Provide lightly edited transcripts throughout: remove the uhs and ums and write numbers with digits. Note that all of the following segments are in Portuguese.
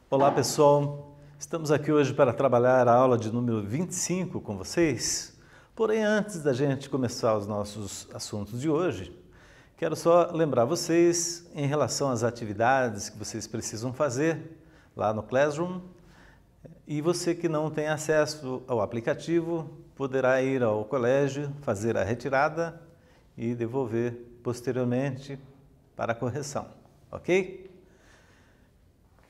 Olá pessoal, estamos aqui hoje para trabalhar a aula de número 25 com vocês. Porém, antes da gente começar os nossos assuntos de hoje, quero só lembrar vocês em relação às atividades que vocês precisam fazer lá no Classroom. E você que não tem acesso ao aplicativo, poderá ir ao colégio, fazer a retirada e devolver posteriormente para a correção, ok?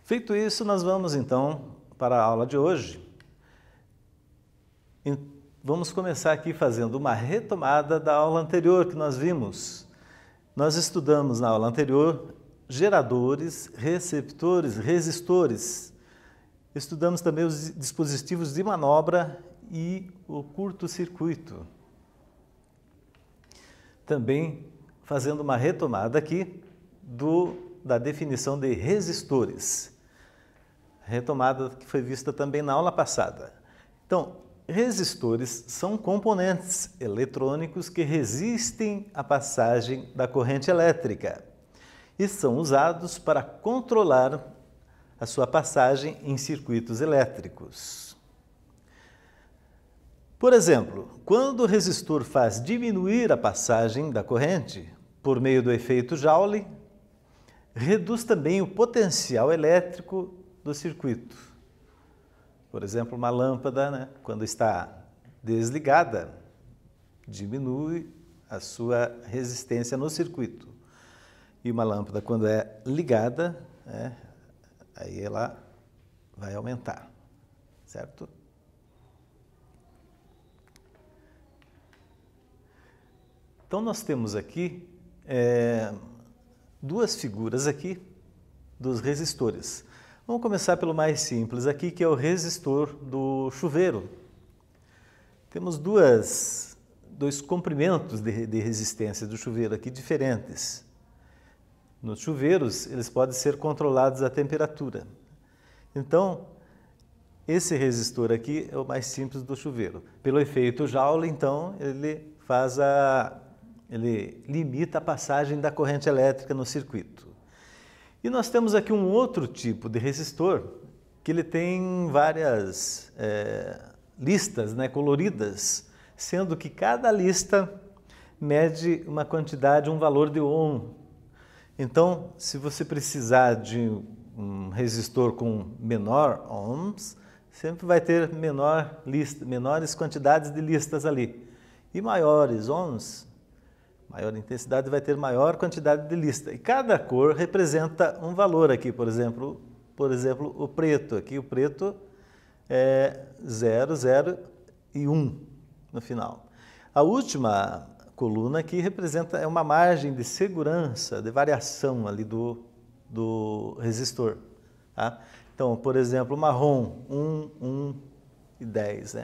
Feito isso, nós vamos então para a aula de hoje. Vamos começar aqui fazendo uma retomada da aula anterior que nós vimos. Nós estudamos na aula anterior geradores, receptores, resistores. Estudamos também os dispositivos de manobra e o curto-circuito. Também fazendo uma retomada aqui da definição de resistores. Retomada que foi vista também na aula passada. Então, resistores são componentes eletrônicos que resistem à passagem da corrente elétrica e são usados para controlar a sua passagem em circuitos elétricos. Por exemplo, quando o resistor faz diminuir a passagem da corrente por meio do efeito Joule, reduz também o potencial elétrico do circuito. Por exemplo, uma lâmpada, quando está desligada, diminui a sua resistência no circuito. E uma lâmpada, quando é ligada, aí ela vai aumentar, certo? Então, nós temos aqui duas figuras aqui dos resistores. Vamos começar pelo mais simples aqui, que é o resistor do chuveiro. Temos dois comprimentos de resistência do chuveiro aqui diferentes. Nos chuveiros, eles podem ser controlados a temperatura. Então, esse resistor aqui é o mais simples do chuveiro. Pelo efeito Joule, então, ele limita a passagem da corrente elétrica no circuito. E nós temos aqui um outro tipo de resistor, que ele tem várias listas coloridas, sendo que cada lista mede uma quantidade, um valor de ohm. Então, se você precisar de um resistor com menor ohms, sempre vai ter menores quantidades de listas ali. E maiores ohms, maior intensidade, vai ter maior quantidade de lista. E cada cor representa um valor aqui, por exemplo, o preto. Aqui o preto é 0, 0 e 1 no final. A última coluna aqui é uma margem de segurança, de variação ali do resistor. Tá? Então, por exemplo, o marrom, 1 e 10,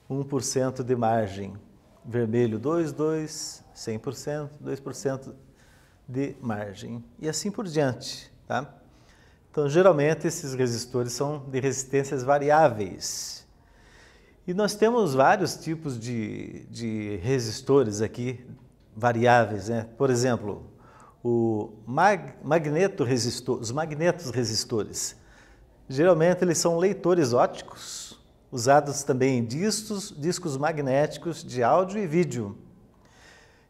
1% de margem. Vermelho, 2, 100%, 2% de margem. E assim por diante. Tá? Então, geralmente, esses resistores são de resistências variáveis. E nós temos vários tipos de resistores aqui, variáveis. Por exemplo, os magnetos resistores. Geralmente, eles são leitores ópticos, usados também em discos magnéticos de áudio e vídeo.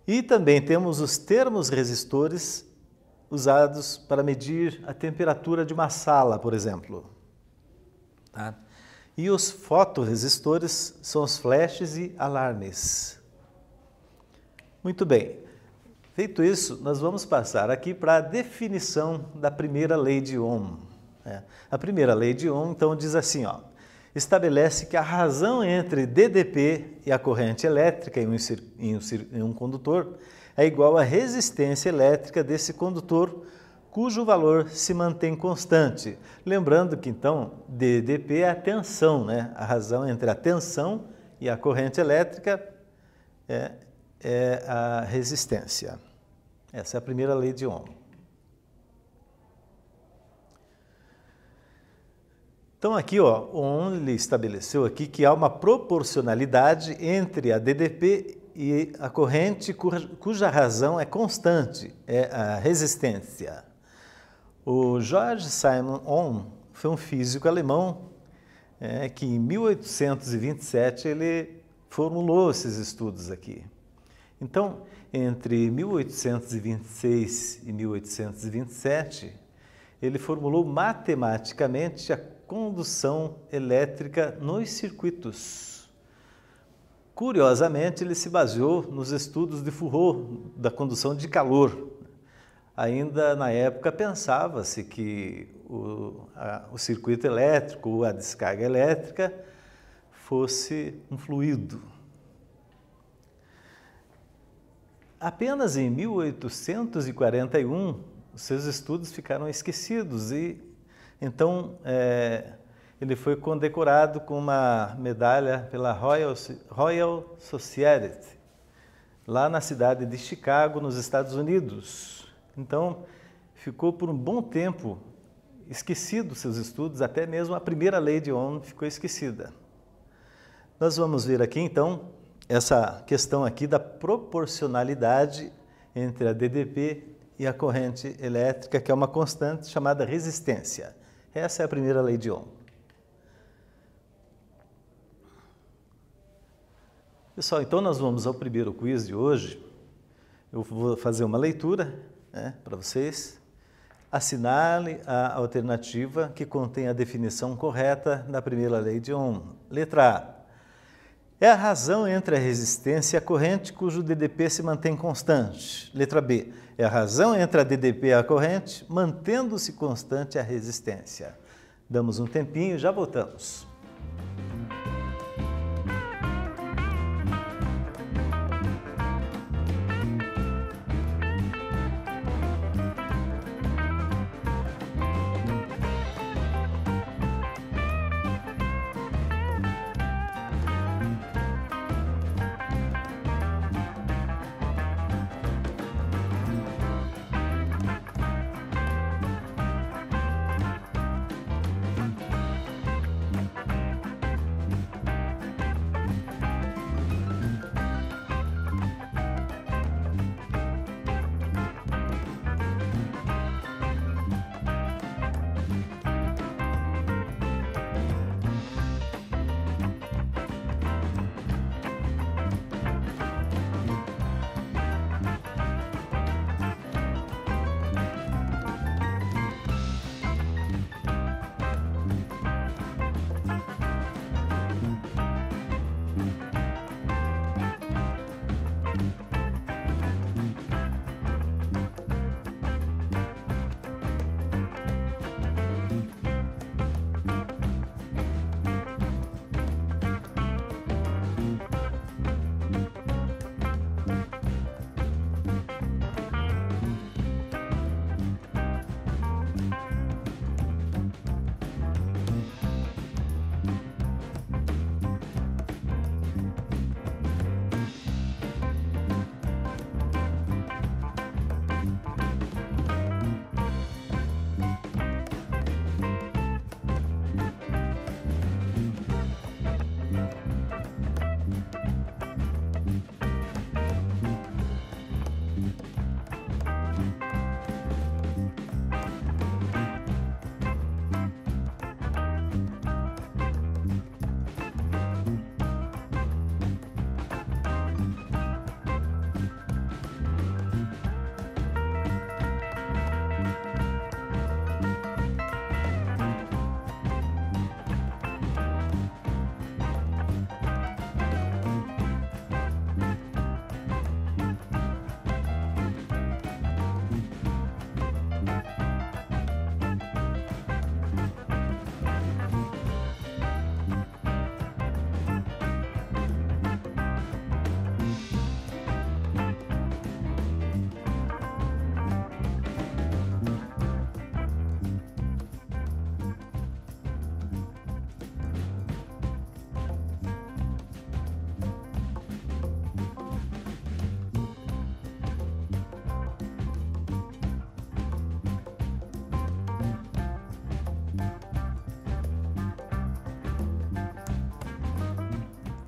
E também temos os termorresistores, usados para medir a temperatura de uma sala, por exemplo. Tá? E os fotorresistores são os flashes e alarmes. Muito bem. Feito isso, nós vamos passar aqui para a definição da primeira lei de Ohm. A primeira lei de Ohm, então, diz assim, estabelece que a razão entre DDP e a corrente elétrica em um condutor é igual à resistência elétrica desse condutor, cujo valor se mantém constante. Lembrando que, então, DDP é a tensão, A razão entre a tensão e a corrente elétrica é a resistência. Essa é a primeira lei de Ohm. Então aqui, Ohm estabeleceu aqui que há uma proporcionalidade entre a DDP e a corrente cuja razão é constante, é a resistência. O George Simon Ohm foi um físico alemão que em 1827 ele formulou esses estudos aqui. Então, entre 1826 e 1827, ele formulou matematicamente a condução elétrica nos circuitos. Curiosamente, ele se baseou nos estudos de Fourier da condução de calor. Ainda na época pensava-se que o circuito elétrico ou a descarga elétrica fosse um fluido. Apenas em 1841, os seus estudos ficaram esquecidos e então ele foi condecorado com uma medalha pela Royal Society, lá na cidade de Chicago, nos Estados Unidos. Então, ficou por um bom tempo esquecido seus estudos, até mesmo a primeira lei de Ohm ficou esquecida. Nós vamos ver aqui, então, essa questão aqui da proporcionalidade entre a DDP e a corrente elétrica, que é uma constante chamada resistência. Essa é a primeira lei de Ohm. Pessoal, então nós vamos ao primeiro quiz de hoje. Eu vou fazer uma leitura para vocês. Assinale a alternativa que contém a definição correta da primeira lei de Ohm. Letra A. É a razão entre a resistência e a corrente cujo DDP se mantém constante. Letra B. É a razão entre a DDP e a corrente, mantendo-se constante a resistência. Damos um tempinho e já voltamos.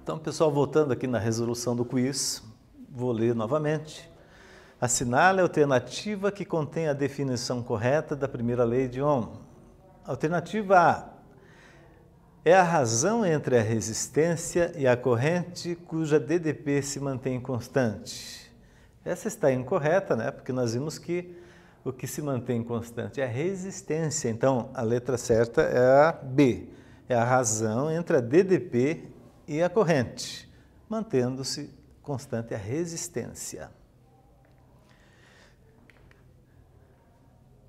Então, pessoal, voltando aqui na resolução do quiz, Vou ler novamente. Assinale a alternativa que contém a definição correta da primeira lei de Ohm. Alternativa A. É a razão entre a resistência e a corrente cuja DDP se mantém constante. Essa está incorreta, né? Porque nós vimos que o que se mantém constante é a resistência. Então, a letra certa é a B. É a razão entre a DDP e a corrente, mantendo-se constante a resistência.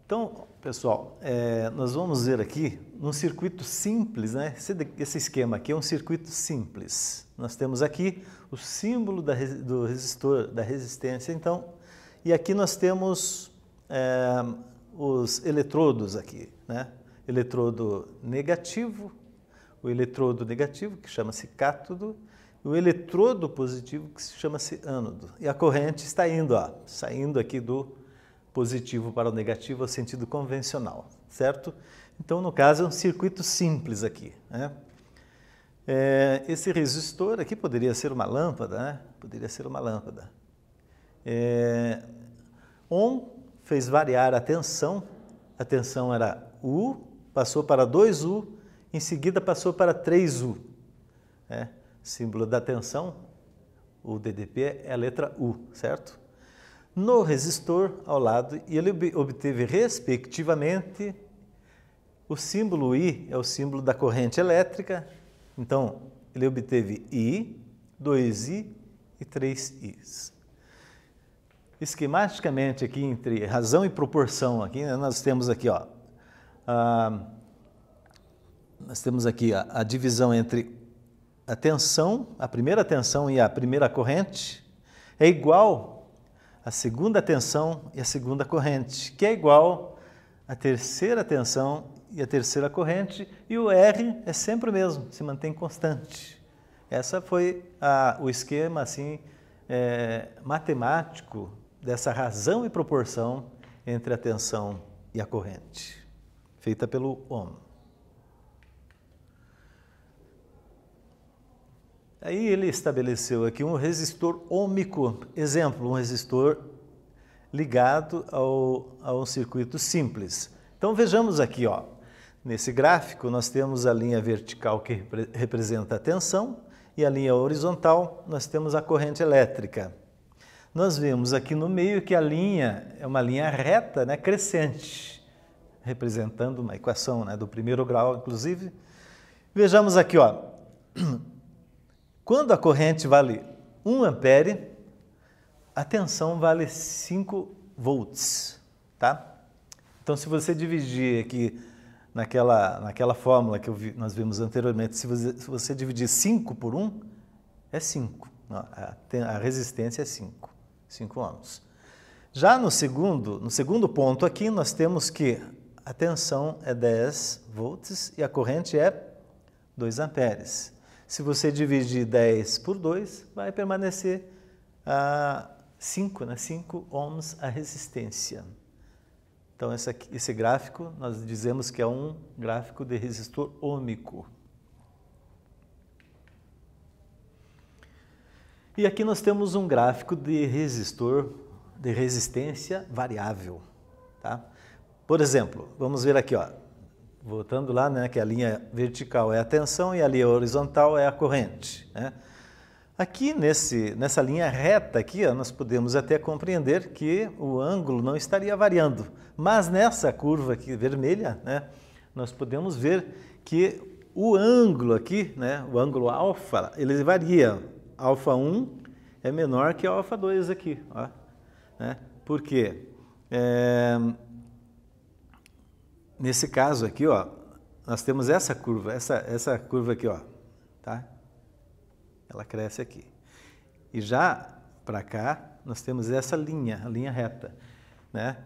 Então, pessoal, nós vamos ver aqui num circuito simples, né? Esse esquema aqui é um circuito simples. Nós temos aqui o símbolo do resistor, da resistência, então, e aqui nós temos os eletrodos aqui, né? Eletrodo negativo, o eletrodo negativo, que chama-se cátodo, e o eletrodo positivo, que chama-se ânodo. E a corrente está indo, ó, saindo aqui do positivo para o negativo, no sentido convencional, certo? Então, no caso, é um circuito simples aqui, né? Esse resistor aqui poderia ser uma lâmpada, né? Poderia ser uma lâmpada. Ohm fez variar a tensão era U, passou para 2U, em seguida passou para 3U. Símbolo da tensão, o DDP é a letra U, certo? No resistor, ao lado, e ele obteve, respectivamente, o símbolo I é o símbolo da corrente elétrica, então, ele obteve I, 2I e 3Is. Esquematicamente, aqui, entre razão e proporção, aqui, né, nós temos aqui, ó, a divisão entre a tensão, a primeira tensão e a primeira corrente, é igual a segunda tensão e a segunda corrente, que é igual à terceira tensão e a terceira corrente, e o R é sempre o mesmo, se mantém constante. Essa foi o esquema assim, matemático dessa razão e proporção entre a tensão e a corrente, feita pelo Ohm. Aí ele estabeleceu aqui um resistor ôhmico, exemplo, um resistor ligado a um circuito simples. Então vejamos aqui, ó, nesse gráfico nós temos a linha vertical que representa a tensão e a linha horizontal nós temos a corrente elétrica. Nós vemos aqui no meio que a linha é uma linha reta, né, crescente, representando uma equação, né, do primeiro grau, inclusive. Vejamos aqui, ó. Quando a corrente vale 1 ampere, a tensão vale 5 volts, tá? Então, se você dividir aqui naquela fórmula que nós vimos anteriormente, se você dividir 5 por 1, é 5. A resistência é 5 ohms. Já no segundo ponto aqui, nós temos que a tensão é 10 volts e a corrente é 2 amperes. Se você dividir 10 por 2, vai permanecer 5, né? 5 ohms a resistência. Então, esse gráfico, nós dizemos que é um gráfico de resistor ôhmico. E aqui nós temos um gráfico de resistor de resistência variável, tá? Por exemplo, vamos ver aqui, ó. Voltando lá, né, que a linha vertical é a tensão e a linha horizontal é a corrente, né? Aqui nessa linha reta aqui, ó, nós podemos até compreender que o ângulo não estaria variando, mas nessa curva aqui vermelha, né, nós podemos ver que o ângulo aqui, né, o ângulo alfa, ele varia. Alfa 1 é menor que alfa 2 aqui, ó, né? Por quê? Nesse caso aqui, ó, nós temos essa curva aqui, ó, tá? Ela cresce aqui. E já para cá, nós temos essa linha, a linha reta, né?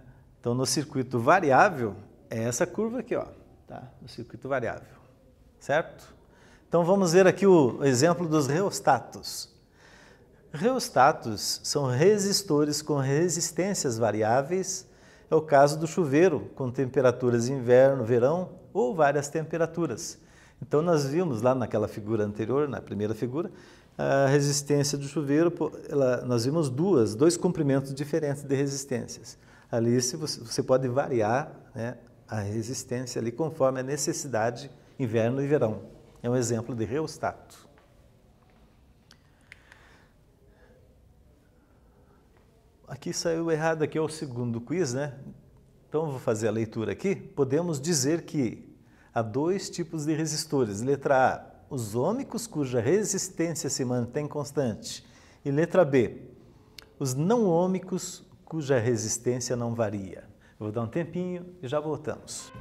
Então, no circuito variável, é essa curva aqui, ó, tá? No circuito variável, certo? Então, vamos ver aqui o exemplo dos reostatos. Reostatos são resistores com resistências variáveis. É o caso do chuveiro, com temperaturas inverno, verão ou várias temperaturas. Então, nós vimos lá naquela figura anterior, na primeira figura, a resistência do chuveiro, nós vimos dois comprimentos diferentes de resistências. Ali você pode variar, né, a resistência ali conforme a necessidade, inverno e verão. É um exemplo de reostato. Aqui saiu errado, aqui é o segundo quiz, né? Então eu vou fazer a leitura aqui. Podemos dizer que há dois tipos de resistores. Letra A, os ômicos cuja resistência se mantém constante. E letra B, os não ômicos cuja resistência não varia. Eu vou dar um tempinho e já voltamos.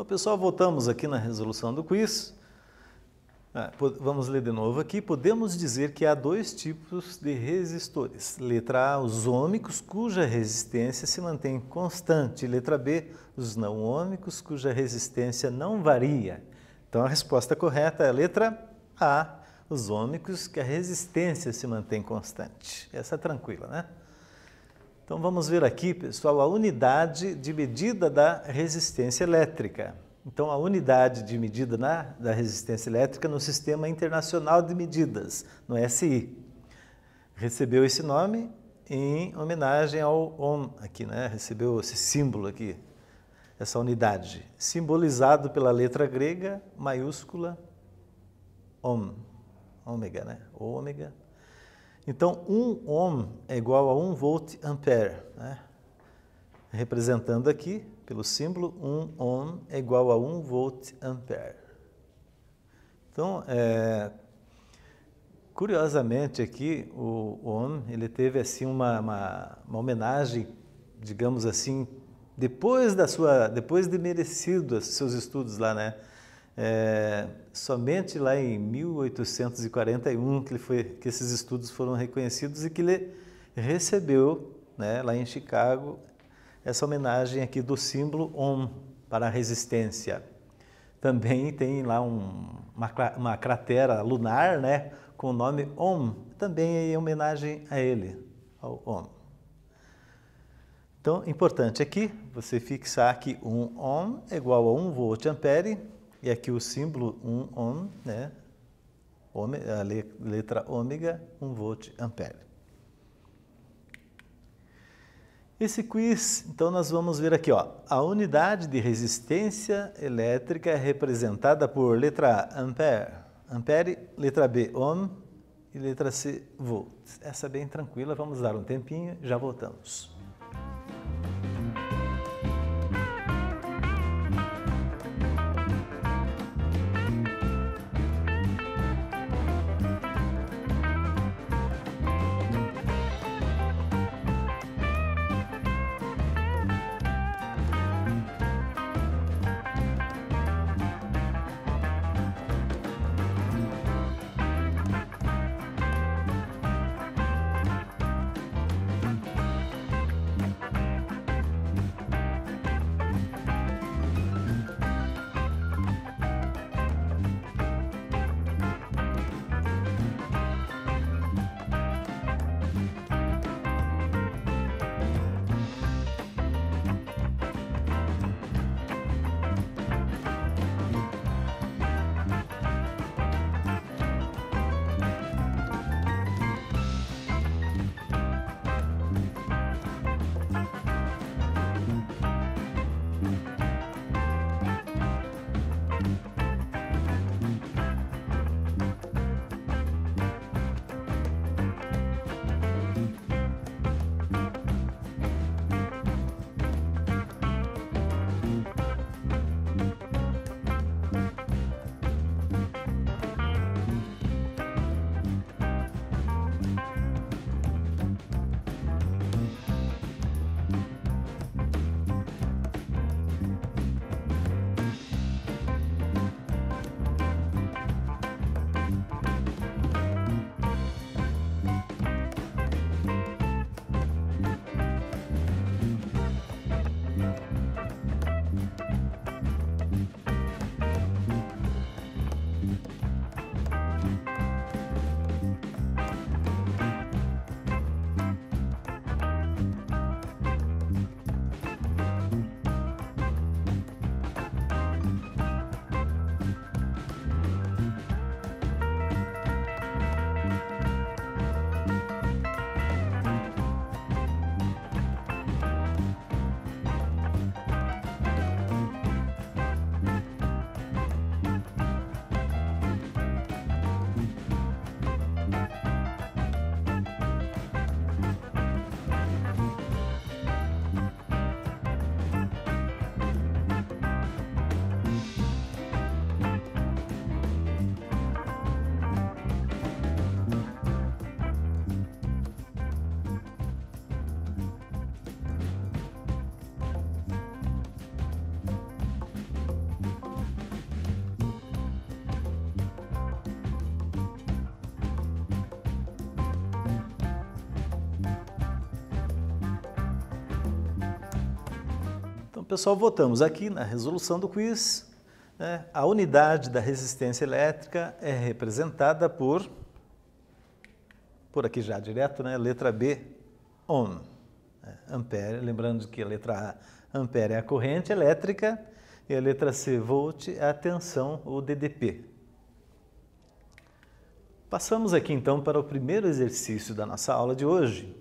Então, pessoal, voltamos aqui na resolução do quiz. Vamos ler de novo aqui. Podemos dizer que há dois tipos de resistores. Letra A, os ômicos, cuja resistência se mantém constante. Letra B, os não ômicos, cuja resistência não varia. Então, a resposta correta é a letra A, os ômicos, que a resistência se mantém constante. Essa é tranquila, né? Então, vamos ver aqui, pessoal, a unidade de medida da resistência elétrica. Então, a unidade de medida da resistência elétrica no Sistema Internacional de Medidas, no SI. Recebeu esse nome em homenagem ao Ohm, aqui, né? Recebeu esse símbolo aqui, essa unidade, simbolizado pela letra grega maiúscula Ohm, ômega, né? Ômega. Então, 1 ohm é igual a 1 volt-ampere, né? Representando aqui, pelo símbolo, 1 ohm é igual a 1 volt-ampere. Então, curiosamente aqui, o Ohm, ele teve assim uma homenagem, digamos assim, depois de merecido seus estudos lá, né? Somente lá em 1841 que esses estudos foram reconhecidos e que ele recebeu, né, lá em Chicago, essa homenagem aqui do símbolo Ohm para a resistência. Também tem lá uma cratera lunar, né, com o nome Ohm, também em homenagem a ele, ao Ohm. Então, importante aqui, você fixar que 1 Ohm é igual a 1 volt-ampere, e aqui o símbolo 1 Ohm, né, a letra ômega, 1 volt-ampere. Esse quiz, então nós vamos ver aqui, ó, a unidade de resistência elétrica é representada por letra A, ampere, letra B, ohm e letra C, volt. Essa é bem tranquila, vamos dar um tempinho e já voltamos. Pessoal, votamos aqui na resolução do quiz, né? A unidade da resistência elétrica é representada por aqui já direto, né? Letra B, ohm, ampere, lembrando que a letra A, ampere, é a corrente elétrica, e a letra C, volt, é a tensão, ou DDP. Passamos aqui então para o primeiro exercício da nossa aula de hoje.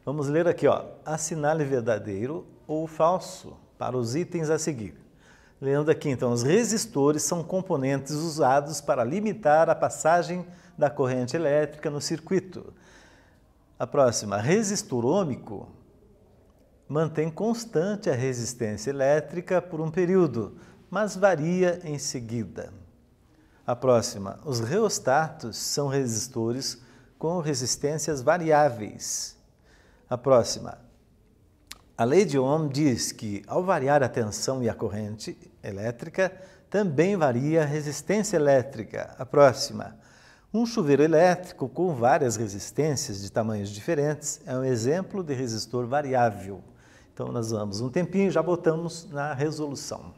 Vamos ler aqui, ó, assinale verdadeiro ou falso para os itens a seguir. Lendo aqui, então, os resistores são componentes usados para limitar a passagem da corrente elétrica no circuito. A próxima, resistor ôhmico mantém constante a resistência elétrica por um período, mas varia em seguida. A próxima, os reostatos são resistores com resistências variáveis. A próxima, a lei de Ohm diz que, ao variar a tensão e a corrente elétrica, também varia a resistência elétrica. A próxima. Um chuveiro elétrico com várias resistências de tamanhos diferentes é um exemplo de resistor variável. Então, nós vamos um tempinho e já botamos na resolução.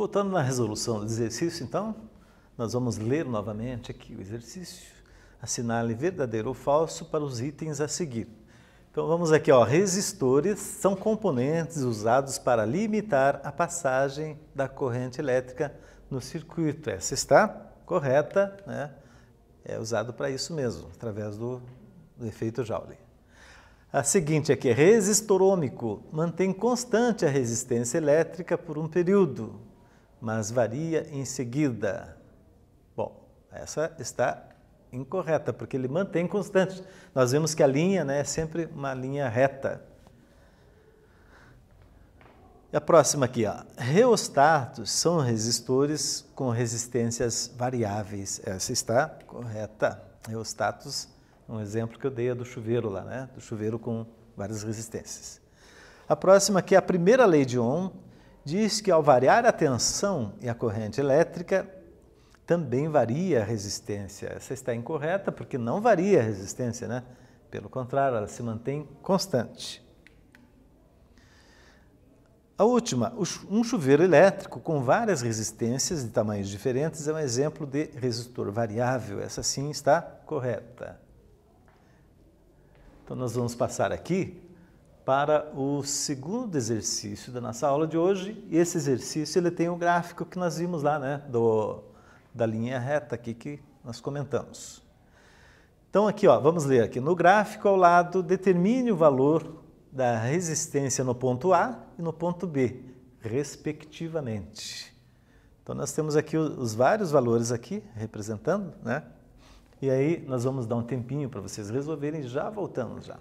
Voltando na resolução do exercício, então, nós vamos ler novamente aqui o exercício. Assinale verdadeiro ou falso para os itens a seguir. Então vamos aqui, ó, resistores são componentes usados para limitar a passagem da corrente elétrica no circuito. Essa está correta, né? É usado para isso mesmo, através do efeito Joule. A seguinte aqui, resistor ôhmico mantém constante a resistência elétrica por um período, mas varia em seguida. Bom, essa está incorreta, porque ele mantém constante. Nós vemos que a linha, né, é sempre uma linha reta. E a próxima aqui, ó. Reostatos são resistores com resistências variáveis. Essa está correta. Reostatos, um exemplo que eu dei é do chuveiro lá, né? Do chuveiro com várias resistências. A próxima aqui, a primeira lei de Ohm, diz que ao variar a tensão e a corrente elétrica, também varia a resistência. Essa está incorreta porque não varia a resistência, né? Pelo contrário, ela se mantém constante. A última, um chuveiro elétrico com várias resistências de tamanhos diferentes é um exemplo de resistor variável. Essa sim está correta. Então nós vamos passar aqui para o segundo exercício da nossa aula de hoje. E esse exercício ele tem o gráfico que nós vimos lá, né? Da linha reta aqui que nós comentamos. Então aqui, ó, vamos ler aqui. No gráfico ao lado, determine o valor da resistência no ponto A e no ponto B, respectivamente. Então nós temos aqui os vários valores aqui representando, né? E aí nós vamos dar um tempinho para vocês resolverem e já voltamos já.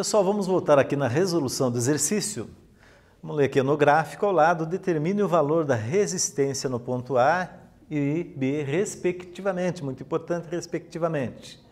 Pessoal, vamos voltar aqui na resolução do exercício. Vamos ler aqui no gráfico ao lado, determine o valor da resistência no ponto A e B, respectivamente, muito importante, respectivamente.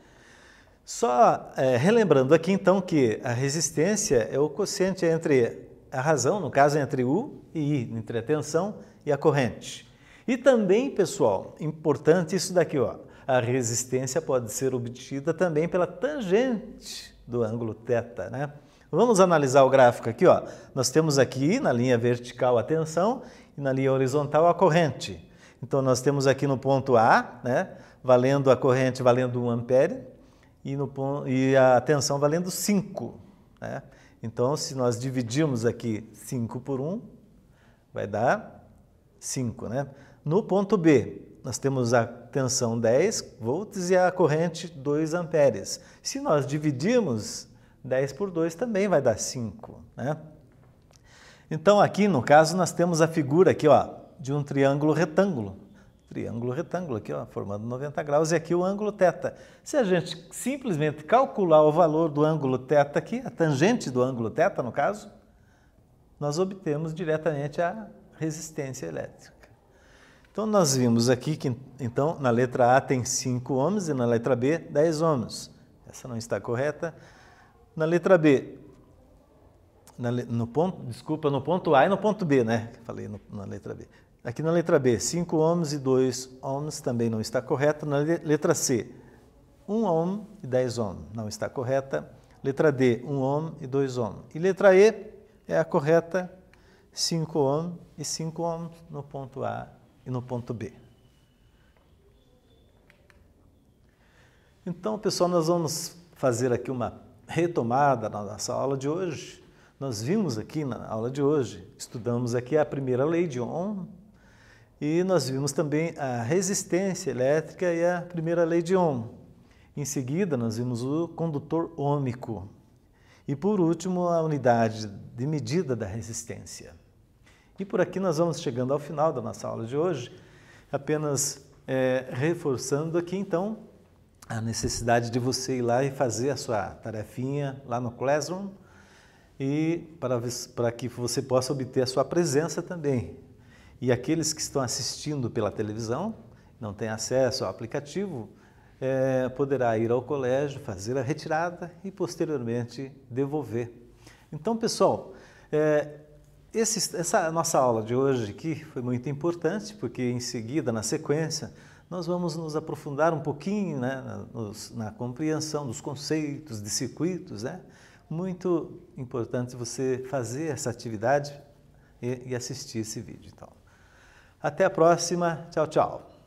Só relembrando aqui então que a resistência é o quociente entre a razão, no caso entre U e I, entre a tensão e a corrente. E também, pessoal, importante isso daqui, ó, a resistência pode ser obtida também pela tangente do ângulo θ, né? Vamos analisar o gráfico aqui, ó. Nós temos aqui na linha vertical a tensão e na linha horizontal a corrente. Então nós temos aqui no ponto A, né, valendo a corrente valendo 1 ampere e a tensão valendo 5, né? Então se nós dividirmos aqui 5 por 1, vai dar 5, né? No ponto B, nós temos a tensão 10 volts e a corrente 2 amperes. Se nós dividirmos 10 por 2 também vai dar 5, né? Então aqui no caso nós temos a figura aqui, ó, de um triângulo retângulo. Triângulo retângulo aqui, ó, formando 90 graus e aqui o ângulo θ. Se a gente simplesmente calcular o valor do ângulo θ aqui, a tangente do ângulo θ no caso, nós obtemos diretamente a resistência elétrica. Então nós vimos aqui que então na letra A tem 5 ohms e na letra B 10 ohms. Essa não está correta. Na letra B, no ponto A e no ponto B, né? Falei na letra B. Aqui na letra B, 5 ohms e 2 ohms também não está correto. Na letra C, 1 ohm e 10 ohms não está correta. Letra D, 1 ohm e 2 ohms. E letra E é a correta, 5 ohm e 5 ohms no ponto A e no ponto B. Então, pessoal, nós vamos fazer aqui uma retomada na nossa aula de hoje. Nós vimos aqui na aula de hoje, estudamos aqui a primeira lei de Ohm e nós vimos também a resistência elétrica e a primeira lei de Ohm. Em seguida, nós vimos o condutor ôhmico e, por último, a unidade de medida da resistência. E por aqui nós vamos chegando ao final da nossa aula de hoje, apenas reforçando aqui, então, a necessidade de você ir lá e fazer a sua tarefinha lá no Classroom e para que você possa obter a sua presença também. E aqueles que estão assistindo pela televisão, não têm acesso ao aplicativo, poderá ir ao colégio, fazer a retirada e posteriormente devolver. Então, pessoal, essa nossa aula de hoje aqui foi muito importante, porque em seguida, na sequência, nós vamos nos aprofundar um pouquinho, né, na compreensão dos conceitos de circuitos, né? Muito importante você fazer essa atividade e assistir esse vídeo. Então, até a próxima. Tchau, tchau.